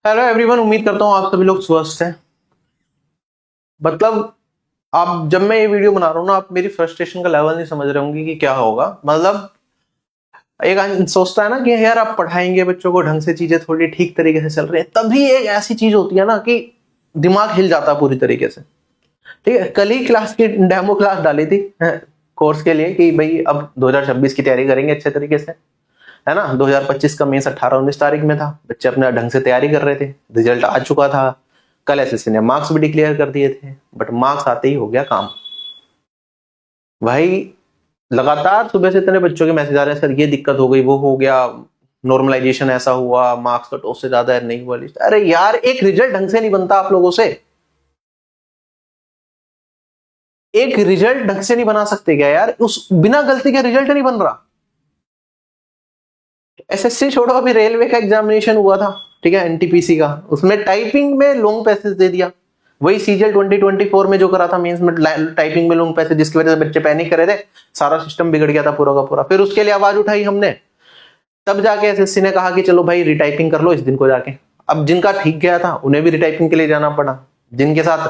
Hello everyone, उम्मीद करता हूँ आप सभी लोग स्वस्थ हैं। मतलब आप जब मैं ये वीडियो बना रहा हूँ ना, आप मेरी फ्रस्ट्रेशन का लेवल नहीं समझ रहे होंगे कि क्या होगा। मतलब एक सोचता है ना कि यार आप पढ़ाएंगे बच्चों को ढंग से, चीजें थोड़ी ठीक तरीके से चल रही है, तभी एक ऐसी चीज होती है ना कि दिमाग हिल जाता है पूरी तरीके से। ठीक है, कल ही क्लास की डेमो क्लास डाली थी कोर्स के लिए कि भाई अब 2026 की तैयारी करेंगे अच्छे तरीके से, है ना। 2025 का मेंस 18-19 तारीख में था, बच्चे अपना ढंग से तैयारी कर रहे थे, रिजल्ट आ चुका था। कल एसएससी ने मार्क्स भी डिक्लेयर कर दिए थे, बट मार्क्स आते ही हो गया काम। भाई लगातार सुबह से इतने बच्चों के मैसेज आ रहे हैं, सर ये दिक्कत हो गई, वो हो गया, नॉर्मलाइजेशन ऐसा हुआ, मार्क्स कट ऑफ से ज्यादा है, नहीं हुआ लिस्ट। अरे यार, एक रिजल्ट ढंग से नहीं बनता आप लोगों से। एक रिजल्ट ढंग से नहीं बना सकते क्या यार? उस बिना गलती के रिजल्ट नहीं बन रहा। एसएससी छोड़ो, अभी रेलवे का एग्जामिनेशन हुआ था, ठीक है, एनटीपीसी का, उसमें टाइपिंग में लॉन्ग पैसेज दे दिया। वही सीजीएल 2024 में जो करा था मेंस में, टाइपिंग में लॉन्ग पैसेज, जिसकी वजह से बच्चे पैनिक करे थे, सारा सिस्टम बिगड़ गया था पूरा का पूरा। फिर उसके लिए आवाज उठाई हमने, तब जाके एसएससी ने कहा कि चलो भाई रिटाइपिंग कर लो इस दिन को जाके। अब जिनका ठीक गया था उन्हें भी रिटाइपिंग के लिए जाना पड़ा, जिनके साथ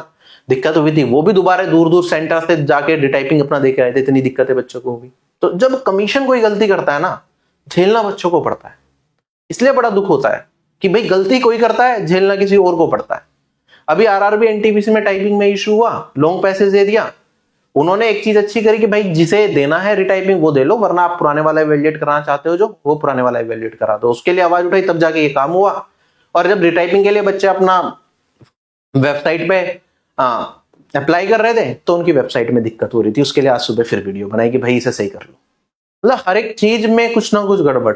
दिक्कत हुई थी वो भी दोबारा दूर दूर सेंटर से जाके रिटाइपिंग अपना दे के आए थे, इतनी दिक्कत है बच्चों को भी। तो जब कमीशन कोई गलती करता है ना, झेलना बच्चों को पड़ता है। इसलिए बड़ा दुख होता है कि भाई गलती कोई करता है, झेलना किसी और को पड़ता है। अभी आरआरबी एनटीपीसी में टाइपिंग में इशू हुआ, लॉन्ग पैसेज दे दिया। उन्होंने एक चीज अच्छी करी कि भाई जिसे देना है रिटाइपिंग वो दे लो, वरना आप पुराने वाला इवैल्यूएट कराना चाहते हो जो, वो पुराने वाला इवैल्यूएट करा दो। उसके लिए आवाज उठाई, तब जाके ये काम हुआ। और जब रिटाइपिंग के लिए बच्चे अपना वेबसाइट पे अप्लाई कर रहे थे तो उनकी वेबसाइट में दिक्कत हो रही थी। उसके लिए आज सुबह फिर वीडियो बनाई कि भाई इसे सही कर लो। मतलब हर एक चीज में कुछ ना कुछ गड़बड़।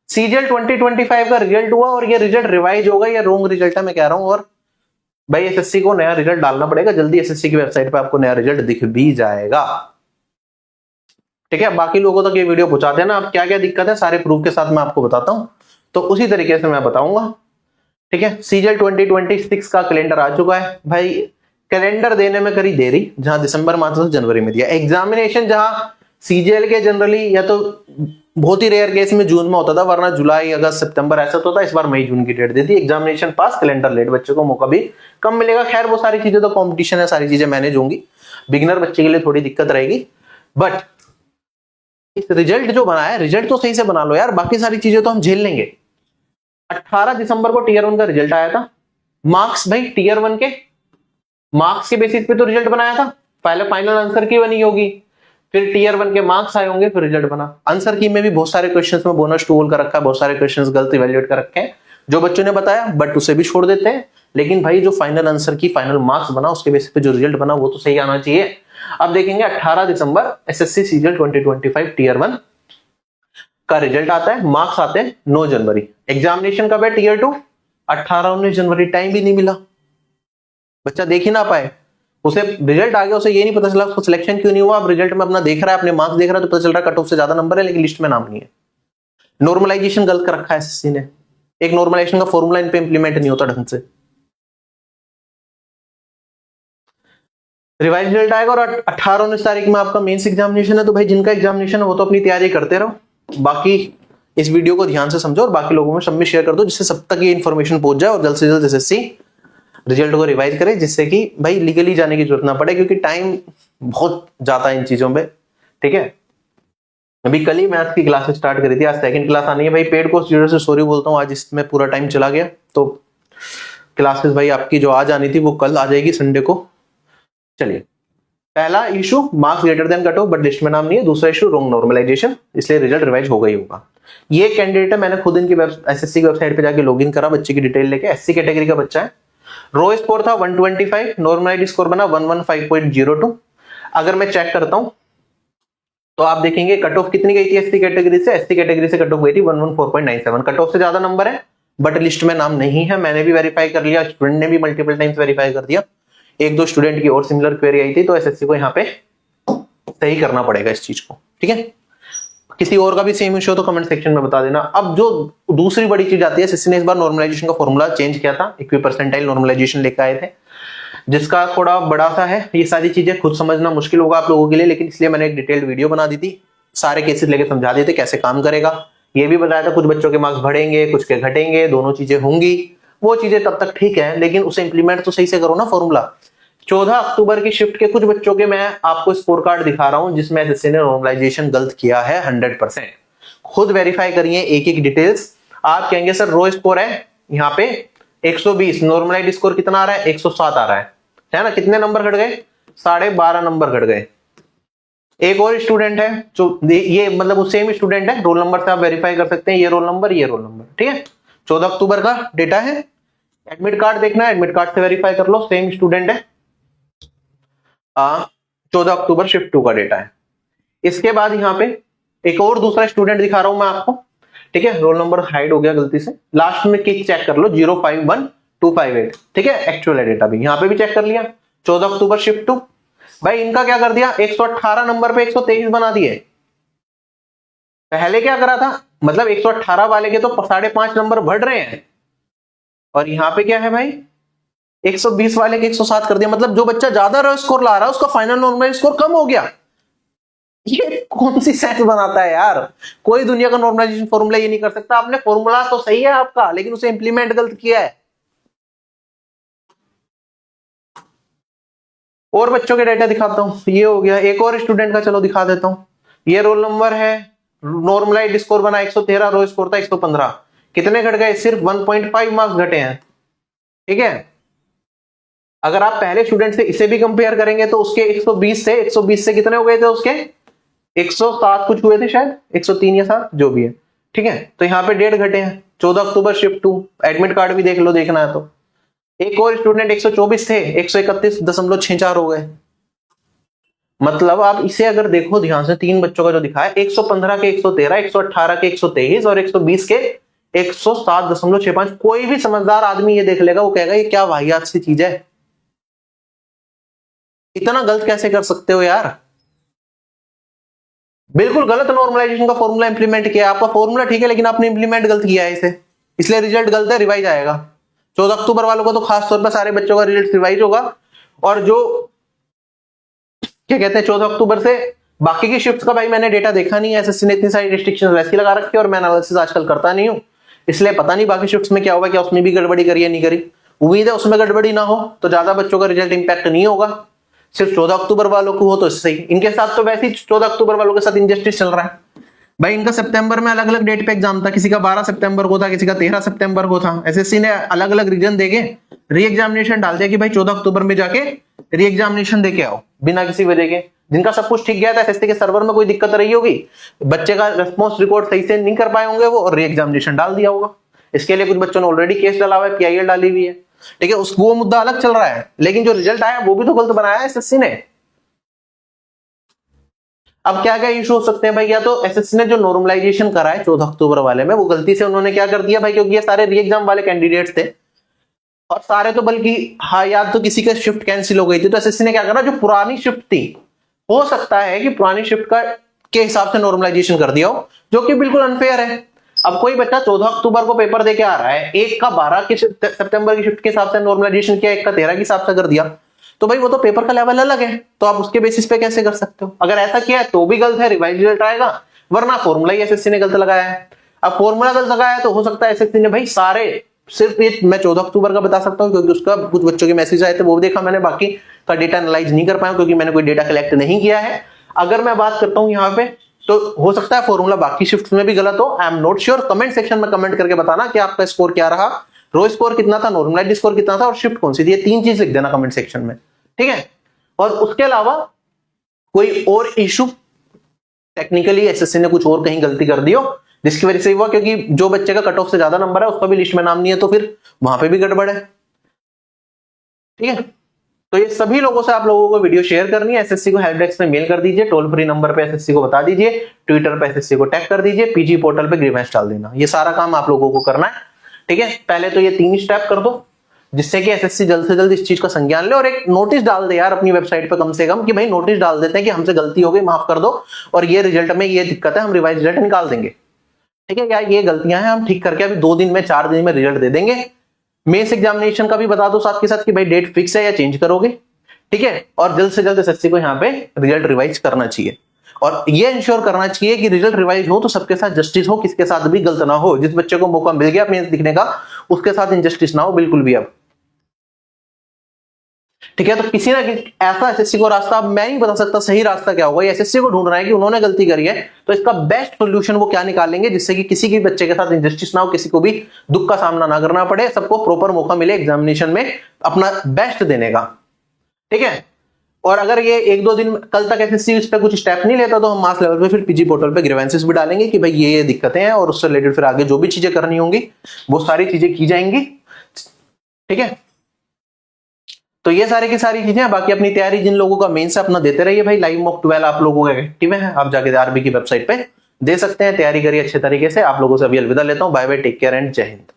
सीजीएल 2025 का रिजल्ट हुआ और ये रिजल्ट रिवाइज होगा, ये रॉन्ग रिजल्ट है मैं कह रहा हूं। और भाई एसएससी को नया रिजल्ट डालना पड़ेगा जल्दी, एसएससी की वेबसाइट पे आपको नया रिजल्ट दिख भी जाएगा। ठीक है, बाकी लोगों तक ये वीडियो पहुंचा देना। अब क्या क्या दिक्कत है सारे प्रूफ के साथ मैं आपको बताता हूं, तो उसी तरीके से मैं बताऊंगा। ठीक है, सीजीएल 2026 का कैलेंडर आ चुका है भाई। कैलेंडर देने में करी देरी, जहां दिसंबर माह से जनवरी में दिया। एग्जामिनेशन जहां सीजीएल के जनरली या तो बहुत ही रेयर केस में जून में होता था, वरना जुलाई अगस्त सितंबर ऐसा तो था, इस बार मई जून की डेट दे दी। एग्जामिनेशन पास, कैलेंडर लेट, बच्चों को मौका भी कम मिलेगा। खैर वो सारी चीजें तो कंपटीशन है, सारी चीजें मैनेज होंगी। बिगिनर बच्चे के लिए थोड़ी दिक्कत रहेगी, बट इस रिजल्ट जो बना है, रिजल्ट तो सही से बना लो यार, बाकी सारी चीजें तो हम झेल लेंगे। 18 दिसंबर को टीयर 1 का रिजल्ट आया था। मार्क्स भाई टीयर 1 के मार्क्स के बेसिस पे तो रिजल्ट बनाया था, पहले फाइनल आंसर की बनी होगी, फिर टीयर 1 के मार्क्स आए होंगे, फिर रिजल्ट बना। आंसर की में भी बहुत सारे क्वेश्चंस में बोनस टू होल कर रखा है, बहुत सारे क्वेश्चंस गलत इवैल्यूएट कर रखे हैं जो बच्चों ने बताया, बट उसे भी छोड़ देते हैं। लेकिन भाई जो फाइनल आंसर की फाइनल मार्क्स बना, उसके बेसिस पे जो रिजल्ट बना वो तो सही आना चाहिए। अब देखेंगे 18 दिसंबर एसएससी सीजीएल 2025 टीयर 1 का रिजल्ट आता है, मार्क्स आते हैं 9 जनवरी। एग्जामिनेशन कब है टीयर 2? 18-19 जनवरी। टाइम भी नहीं मिला, बच्चा देख ही ना पाए, उसे रिजल्ट आ गया, उसे ये नहीं पता चला उसको सिलेक्शन क्यों नहीं हुआ। अब रिजल्ट में अपना देख रहा है, अपने मार्क्स देख रहा है, तो पता चल रहा है कट ऑफ से ज्यादा नंबर है लेकिन लिस्ट में नाम नहीं है। नॉर्मलाइजेशन गलत कर रखा है एसएससी ने, एक नॉर्मलाइजेशन का फॉर्मूला इन पे इंप्लीमेंट नहीं होता ढंग से। रिवाइज रिजल्ट आएगा और 18-19 तारीख में आपका मेंस एग्जामिनेशन है। तो भाई जिनका एग्जामिनेशन है वो तो अपनी तैयारी करते रहो, बाकी इस वीडियो को ध्यान से समझो और बाकी लोगों में सब में शेयर कर दो, जिससे सब तक ये इन्फॉर्मेशन पहुंच जाए और जल्द से जल्द एसएससी रिजल्ट को रिवाइज करे, जिससे कि भाई लीगली जाने की जरूरत ना पड़े, क्योंकि टाइम बहुत जाता है इन चीजों पे। ठीक है, अभी कल ही मैथ्स की क्लासेस स्टार्ट करी थी, आज सेकंड क्लास आनी है। भाई पेड कोर्स वीडियो से सॉरी बोलता हूँ, आज इसमें पूरा टाइम चला गया, तो क्लासेस भाई आपकी जो आज आनी थी वो कल आ जाएगी संडे को। चलिए, पहला issue marks greater than cut off but list में नाम नहीं है। दूसरा इशू रॉन्ग नॉर्मलाइजेशन, इसलिए रिजल्ट रिवाइज होगा ही होगा। ये कैंडिडेट है, मैंने खुद इनकी एसएससी की वेबसाइट पे जाके लॉगिन करा, बच्चे की डिटेल लेके। एससी कैटेगरी का बच्चा है, रो स्कोर था 125, नॉर्मलाइज स्कोर बना 115.02। अगर मैं चेक करता हूं तो आप देखेंगे कट ऑफ कितनी गई थी एससी कैटेगरी से। एससी कैटेगरी से कट ऑफ गई थी 114.97। कट ऑफ से ज्यादा नंबर है बट लिस्ट में नाम नहीं है। मैंने भी वेरीफाई कर लिया, स्टूडेंट ने भी मल्टीपल टाइम्स वेरीफाई कर दिया। एक दो स्टूडेंट की और सिमिलर क्वेरी आई थी, तो एसएससी को यहाँ पे सही करना पड़ेगा इस चीज को। ठीक है, किसी और का भी सेम इशू हो तो कमेंट सेक्शन में बता देना। अब जो दूसरी बड़ी चीज आती है, एसएससी ने इस बार नॉर्मलाइजेशन का फॉर्मूला चेंज किया था, इक्वी परसेंटाइल नॉर्मलाइजेशन लेकर आए थे, जिसका थोड़ा बड़ा सा है। ये सारी चीजें खुद समझना मुश्किल होगा आप लोगों के लिए, लेकिन इसलिए मैंने एक डिटेल्ड वीडियो बना दी थी, सारे केसेस लेके समझा दिए थे कैसे काम करेगा। ये भी बताया था कुछ बच्चों के मार्क्स बढ़ेंगे, कुछ के घटेंगे, दोनों चीजें होंगी। वो चीजें तब तक ठीक है, लेकिन उसे इंप्लीमेंट तो सही से करो ना फॉर्मूला। 14 अक्टूबर की शिफ्ट के कुछ बच्चों के मैं आपको स्कोर कार्ड दिखा रहा हूं जिसमें एसएससी ने नॉर्मलाइजेशन गलत किया है 100%। खुद वेरीफाई करिए एक एक डिटेल्स। आप कहेंगे सर रो स्कोर है यहाँ पे 120, नॉर्मलाइज स्कोर कितना आ रहा है 107 आ रहा है ना, कितने नंबर घट गए 12.5 नंबर घट गए। एक और स्टूडेंट है जो ये मतलब वो सेम स्टूडेंट है, रोल नंबर से आप वेरीफाई कर सकते हैं, ये रोल नंबर ये रोल नंबर, ठीक है। 14 अक्टूबर का डेटा है, एडमिट कार्ड देखना है, एडमिट कार्ड से वेरीफाई कर लो, सेम स्टूडेंट है। 14 अक्टूबर शिफ्ट 2 का डेटा है। इसके बाद यहाँ पे एक और दूसरा स्टूडेंट दिखा रहा हूं मैं आपको, ठीक है। रोल नंबर हाइड हो गया गलती से, लास्ट में किक चेक कर लो 051258, ठीक है। एक्चुअल डेटा भी यहाँ पे भी चेक कर लिया। 14 अक्टूबर शिफ्ट 2, भाई इनका क्या कर दिया 118 नंबर पे 123 बना दिए। पहले क्या करा था, मतलब 118 वाले के तो 5.5 नंबर बढ़ रहे हैं, और यहां पे क्या है भाई 120 वाले के 107 कर दिया। मतलब जो बच्चा ज्यादा रो स्कोर ला रहा है उसका फाइनल नॉर्मल स्कोर कम हो गया। ये कौन सी सेंस बनाता है यार, कोई दुनिया का नॉर्मलाइजेशन फॉर्मूला ये नहीं कर सकता। आपने फॉर्मूला तो सही है आपका, लेकिन उसे इंप्लीमेंट गलत किया है। और बच्चों के डेटा दिखाता हूं, ये हो गया। एक और स्टूडेंट का चलो दिखा देता हूं, ये रोल नंबर है, नॉर्मलाइज स्कोर बना 113, रो स्कोर था 115, कितने घट गए सिर्फ 1.5 मार्क्स घटे हैं, ठीक है। अगर आप पहले स्टूडेंट से इसे भी कंपेयर करेंगे तो उसके 120 से कितने हो गए थे, उसके 107 कुछ हुए थे शायद, 103 या 7 जो भी है, ठीक है। तो यहाँ पे 1.5 घटे हैं। 14 अक्टूबर शिफ्ट 2, एडमिट कार्ड भी देख लो देखना है तो। एक और स्टूडेंट 124 थे, 131.64 हो गए। मतलब आप इसे अगर देखो ध्यान से, 3 बच्चों का जो दिखा है 115 के 113, 118 के 123 और 120 के 107.65। कोई भी समझदार आदमी ये देख लेगा, वो कहेगा ये क्या वाहियात सी चीज है, इतना गलत कैसे कर सकते हो यार। बिल्कुल गलत नॉर्मलाइजेशन का फॉर्मूला इंप्लीमेंट किया। आपका फॉर्मूला ठीक है लेकिन आपने इंप्लीमेंट गलत किया है इसे, इसलिए रिजल्ट गलत है, रिवाइज आएगा। 14 अक्टूबर वालों को तो खास तौर पर सारे बच्चों का रिजल्ट रिवाइज होगा, और जो क्या कहते हैं 14 अक्टूबर से बाकी की शिफ्ट का भाई मैंने डेटा देखा नहीं है। एसएससी ने इतनी सारी रिस्ट्रिक्शंस वैसी लगा रखी है, और मैं एनालिसिस आजकल करता नहीं हूं, इसलिए पता नहीं बाकी शिफ्ट्स में क्या हुआ, क्या उसमें भी गड़बड़ी करी है नहीं करी। उम्मीद है उसमें गड़बड़ी ना हो तो ज्यादा बच्चों का रिजल्ट इंपैक्ट नहीं होगा। सिर्फ 14 अक्टूबर वालों को हो तो सही। इनके साथ तो वैसे ही 14 अक्टूबर वालों के साथ इंजस्टिस चल रहा है भाई। इनका सितंबर में अलग अलग डेट पे एग्जाम था, किसी का 12 सितंबर को था, किसी का 13 सितंबर को था। एसएससी ने अलग अलग रीजन देके री एग्जामिनेशन डाल दिया कि भाई 14 अक्टूबर में जाके री एग्जामिनेशन देके आओ बिना किसी वजह के। जिनका सब कुछ ठीक गया था, एसएससी के सर्वर में कोई दिक्कत रही होगी, बच्चे का रेस्पॉन्स रिकॉर्ड सही से नहीं कर पाए होंगे वो, और री एग्जामिनेशन डाल दिया होगा। इसके लिए कुछ बच्चों ने ऑलरेडी केस डाला हुआ है, पीआईएल डाली हुई है, ठीक है। उसको वो मुद्दा अलग चल रहा है, लेकिन जो रिजल्ट आया वो भी तो गलत बनाया है एसएससी ने। अब क्या क्या इशू हो सकते हैं भाई, या तो एसएससी ने जो नॉर्मलाइजेशन करा है 14 अक्टूबर वाले में, वो गलती से उन्होंने क्या कर दिया भाई, क्योंकि ये सारे री एग्जाम वाले कैंडिडेट्स थे, और सारे तो बल्कि हाँ याद तो किसी का शिफ्ट कैंसिल हो गई थी, तो एसएससी ने क्या करा, जो पुरानी शिफ्ट थी, हो सकता है कि पुरानी शिफ्ट का के हिसाब से नॉर्मलाइजेशन कर दिया हो, जो कि बिल्कुल अनफेयर है। अब कोई बच्चा 14 अक्टूबर को पेपर देके आ रहा है, एक का 12 की सितंबर की शिफ्ट के हिसाब से नॉर्मलाइजेशन किया, एक का 13 के हिसाब से कर दिया, तो भाई वो तो पेपर का लेवल अलग है, तो आप उसके बेसिस पे कैसे कर सकते हो। अगर ऐसा किया है तो भी गलत है, रिवाइज रिजल्ट आएगा, वरना फॉर्मूला ही एसएससी ने गलत लगाया है। अब फॉर्मूला गलत लगाया है तो हो सकता है एसएससी ने भाई सारे, सिर्फ ये मैं 14 अक्टूबर का बता सकता हूँ क्योंकि उसका कुछ बच्चों के मैसेज आए थे वो देखा मैंने, बाकी का डेटा एनालाइज नहीं कर पाया क्योंकि मैंने कोई डेटा कलेक्ट नहीं किया है। अगर मैं बात करता हूँ यहाँ पे, तो हो सकता है फॉर्मूला बाकी शिफ्ट में भी गलत हो, I am not sure. Comment section में कमेंट करके बताना कि आपका स्कोर क्या रहा, रो स्कोर कितना था, नॉर्मलाइज्ड स्कोर कितना था, और शिफ्ट कौन सी थी। ये 3 चीज लिख देना कमेंट सेक्शन में, ठीक है। और उसके अलावा कोई और इशू, टेक्निकली एसएससी ने कुछ और कहीं गलती कर दी हो जिसकी वजह से हुआ, क्योंकि जो बच्चे का कट ऑफ से ज्यादा नंबर है उसका भी लिस्ट में नाम नहीं है, तो फिर वहां पे भी गड़बड़ है, ठीक है। तो ये सभी लोगों से आप लोगों को वीडियो शेयर करनी है, एसएससी को हेल्प डेस्क में मेल कर दीजिए, टोल फ्री नंबर पे एसएससी को बता दीजिए, ट्विटर पे एसएससी को टैग कर दीजिए, पीजी पोर्टल पे ग्रीवेंस डाल देना। ये सारा काम आप लोगों को करना है, ठीक है। पहले तो ये 3 स्टेप कर दो जिससे कि एसएससी जल्द से जल्द इस चीज का संज्ञान ले, और एक नोटिस डाल दे यार अपनी वेबसाइट पे कम से कम, कि भाई नोटिस डाल देते हैं कि हमसे गलती हो गई, माफ कर दो, और ये रिजल्ट में ये दिक्कत है, हम रिवाइज रिजल्ट निकाल देंगे, ठीक है। यार ये गलतियां हैं, हम ठीक करके अभी 2 दिन में 4 दिन में रिजल्ट दे देंगे। मेंस एग्जामिनेशन का भी बता दो साथ के साथ कि भाई डेट फिक्स है या चेंज करोगे, ठीक है। और जल्द से जल्द एसएससी को यहाँ पे रिजल्ट रिवाइज करना चाहिए, और ये इंश्योर करना चाहिए कि रिजल्ट रिवाइज हो तो सबके साथ जस्टिस हो, किसके साथ भी गलत ना हो। जिस बच्चे को मौका मिल गया मेंस लिखने का उसके साथ इनजस्टिस ना हो बिल्कुल भी अब, ठीक है। तो किसी ना किसी ऐसा एसएससी को रास्ता, अब मैं नहीं बता सकता सही रास्ता क्या होगा, एसएससी को ढूंढ रहा है कि उन्होंने गलती करी है तो इसका बेस्ट सोल्यूशन वो क्या निकालेंगे जिससे कि किसी के बच्चे के साथ इनजस्टिस ना हो, किसी को भी दुख का सामना ना करना पड़े, सबको प्रॉपर मौका मिले एग्जामिनेशन में अपना बेस्ट देने का, ठीक है। और अगर ये 1-2 दिन कल तक एसएससी इस पे कुछ स्टेप नहीं लेता तो हम मास लेवल पे फिर पीजी पोर्टल पे ग्रीवेंसेस भी डालेंगे कि भाई ये दिक्कतें हैं और उससे रिलेटेड फिर आगे जो भी चीजें करनी होंगी वो सारी चीजें की जाएंगी, ठीक है। तो ये सारी की सारी चीजें, बाकी अपनी तैयारी जिन लोगों का मेन से अपना देते रहिए भाई, लाइव मॉक 12 आप लोगों का एक्टिव है, आप जाके आरबी की वेबसाइट पे दे सकते हैं, तैयारी करिए अच्छे तरीके से। आप लोगों से अभी अलविदा लेता हूं, bye bye, take care and जय हिंद।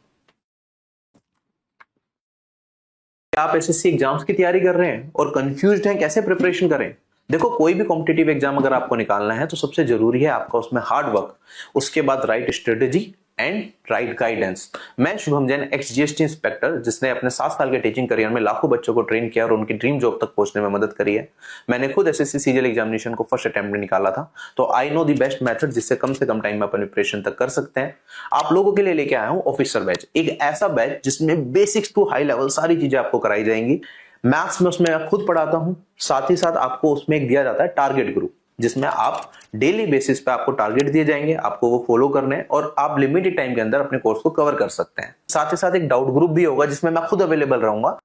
आप एसएससी एग्जाम्स की तैयारी कर रहे हैं और कंफ्यूज्ड हैं कैसे प्रिपरेशन करें, देखो कोई भी कॉम्पिटिटिव एग्जाम अगर आपको निकालना है तो सबसे जरूरी है आपका उसमें हार्ड वर्क, उसके बाद right strategy and right guidance. मैं Shubham Jain, ex GST inspector, जिसने अपने 7 साल के टीचिंग करियर में लाखों बच्चों को ट्रेन किया और उनकी ड्रीम जॉब तक पहुंचने में मदद करी है। मैंने खुद एसएससी सीजीएल एग्जामिनेशन को फर्स्ट अटेम्प्ट में निकाला था, तो I know the best method जिससे कम से कम टाइम में अपन प्रिपरेशन तक कर सकते हैं। आप लोगों के लिए लेके आया हूं ऑफिसर बैच, एक ऐसा बैच जिसमें बेसिक्स टू हाई लेवल सारी चीजें आपको कराई जाएंगी। मैथ्स में उसमें मैं खुद पढ़ाता हूं, साथ ही साथ आपको उसमें एक दिया जाता है टारगेट ग्रुप, जिसमें आप डेली बेसिस पे आपको टारगेट दिए जाएंगे, आपको वो फॉलो करने हैं और आप लिमिटेड टाइम के अंदर अपने कोर्स को कवर कर सकते हैं। साथ ही साथ एक डाउट ग्रुप भी होगा जिसमें मैं खुद अवेलेबल रहूंगा।